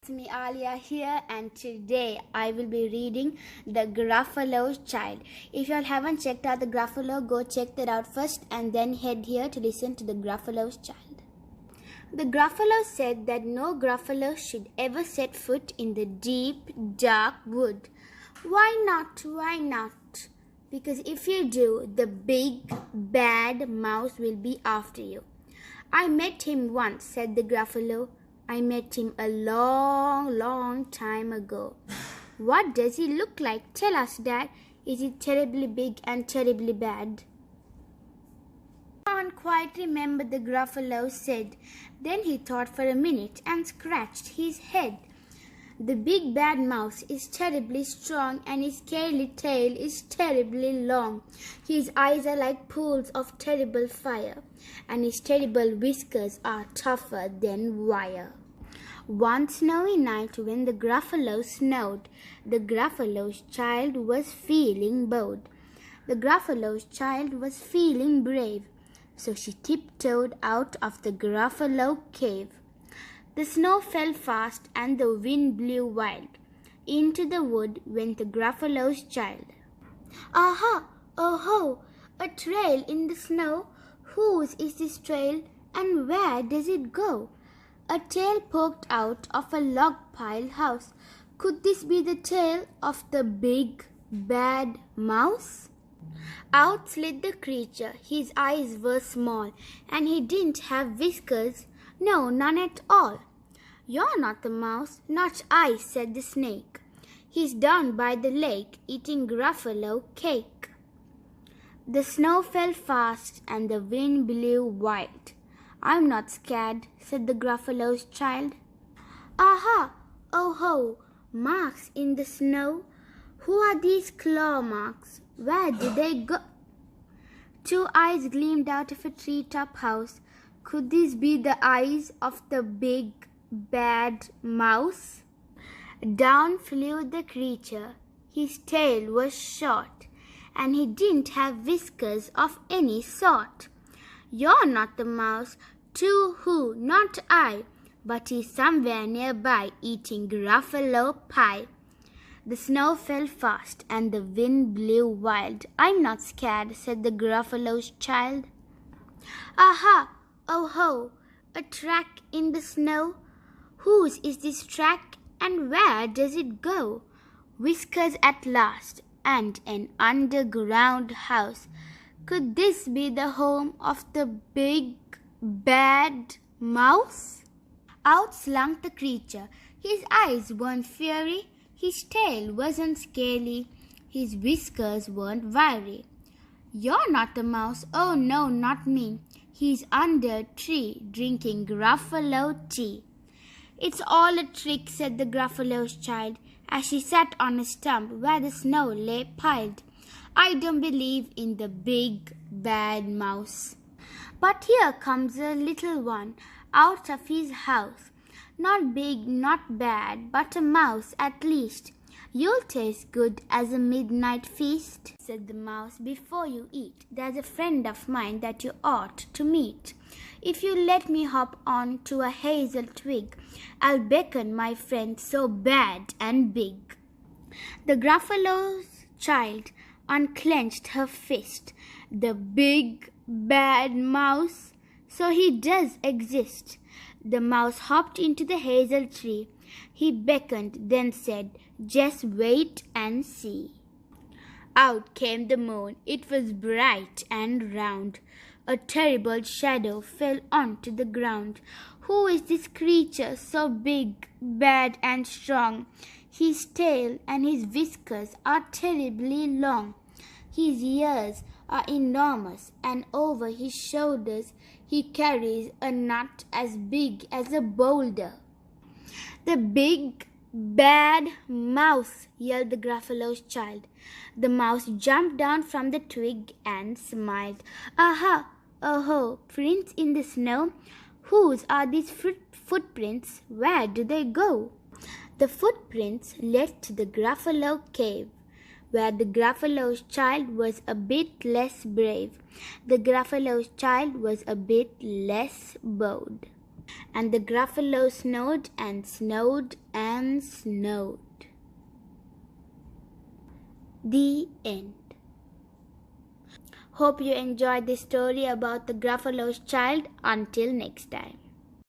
It's me Alia here, and today I will be reading The Gruffalo Child. If you all haven't checked out The Gruffalo, go check that out first and then head here to listen to The Gruffalo's Child. The Gruffalo said that no Gruffalo should ever set foot in the deep, dark wood. Why not? Why not? Because if you do, the big, bad mouse will be after you. I met him once, said the Gruffalo. I met him a long time ago. What does he look like? Tell us, Dad. Is he terribly big and terribly bad? I can't quite remember, the Gruffalo said. Then he thought for a minute and scratched his head. The big bad mouse is terribly strong and his scaly tail is terribly long. His eyes are like pools of terrible fire and his terrible whiskers are tougher than wire. One snowy night when the Gruffalo snowed, the Gruffalo's child was feeling bold. The Gruffalo's child was feeling brave, so she tiptoed out of the Gruffalo cave. The snow fell fast and the wind blew wild. Into the wood went the Gruffalo's child. Aha! Oh ho! A trail in the snow. Whose is this trail and where does it go? A tail poked out of a log-piled house. Could this be the tail of the big, bad mouse? Out slid the creature. His eyes were small and he didn't have whiskers. No, none at all. You're not the mouse, not I, said the snake. He's down by the lake eating Gruffalo cake. The snow fell fast and the wind blew wild. I'm not scared, said the Gruffalo's child. Aha! Oh ho! Marks in the snow. Who are these claw marks? Where do they go? Two eyes gleamed out of a treetop house. Could these be the eyes of the big, bad mouse? Down flew the creature. His tail was short, and he didn't have whiskers of any sort. You're not the mouse, too who, not I, but he's somewhere nearby eating Gruffalo pie. The snow fell fast and the wind blew wild. I'm not scared, said the Gruffalo's child. Aha! Oh ho! A track in the snow. Whose is this track and where does it go? Whiskers at last and an underground house. Could this be the home of the big, bad mouse? Out slunk the creature. His eyes weren't fiery, his tail wasn't scaly, his whiskers weren't wiry. You're not the mouse, oh no, not me. He's under a tree drinking Gruffalo tea. It's all a trick, said the Gruffalo's child, as she sat on a stump where the snow lay piled. I don't believe in the big, bad mouse. But here comes a little one out of his house. Not big, not bad, but a mouse at least. You'll taste good as a midnight feast, said the mouse, before you eat. There's a friend of mine that you ought to meet. If you let me hop on to a hazel twig, I'll beckon my friend so bad and big. The Gruffalo's child unclenched her fist. The big, bad mouse, so he does exist. The mouse hopped into the hazel tree. He beckoned, then said, just wait and see. Out came the moon. It was bright and round. A terrible shadow fell onto the ground. Who is this creature so big, bad and strong? His tail and his whiskers are terribly long. His ears are enormous, and over his shoulders he carries a nut as big as a boulder. The big, bad mouse, yelled the Gruffalo's child. The mouse jumped down from the twig and smiled. Aha! Oh ho! Prints in the snow? Whose are these footprints? Where do they go? The footprints led to the Gruffalo cave, where the Gruffalo's child was a bit less brave. The Gruffalo's child was a bit less bold. And the Gruffalo snowed and snowed and snowed. The end. Hope you enjoyed this story about the Gruffalo's child. Until next time.